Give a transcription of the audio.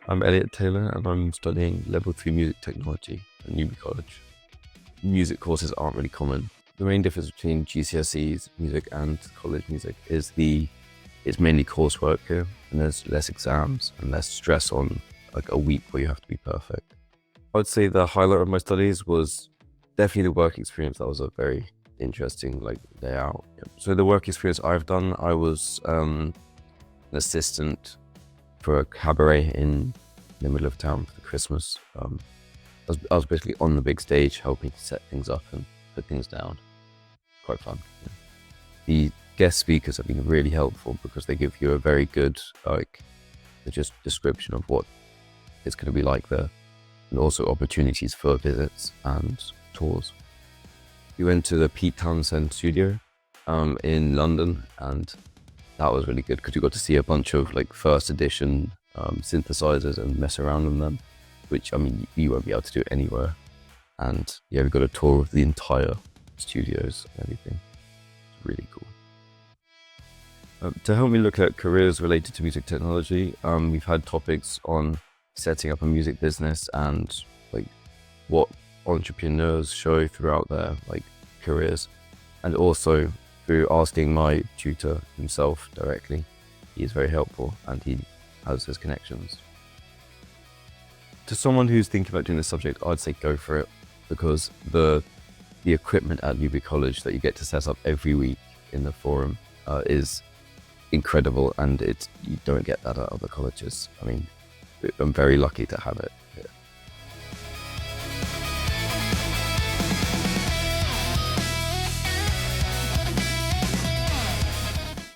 I'm Elliott Taylor and I'm studying level 3 music technology at Newbury College. Music courses aren't really common. The main difference between GCSEs music and college music is it's mainly coursework here, and there's less exams and less stress on like a week where you have to be perfect. I would say the highlight of my studies was definitely the work experience. That was a very interesting day out. So the work experience I've done, I was an assistant for a cabaret in the middle of town for Christmas. I was basically on the big stage helping to set things up and put things down. Quite fun. Yeah. The guest speakers have been really helpful because they give you a very good just description of what it's going to be like there, and also opportunities for visits and tours. We went to the Pete Townsend studio in London, and that was really good because we got to see a bunch of first edition synthesizers and mess around with them, which you won't be able to do anywhere. And yeah, we got a tour of the entire studios and everything. It's really cool. To help me look at careers related to music technology, we've had topics on setting up a music business and what entrepreneurs show throughout their careers, and also through asking my tutor himself directly. He is very helpful and he has his connections. To someone who's thinking about doing this subject, I'd say go for it, because the equipment at Newbury College that you get to set up every week in the forum is incredible, and you don't get that at other colleges. I'm very lucky to have it.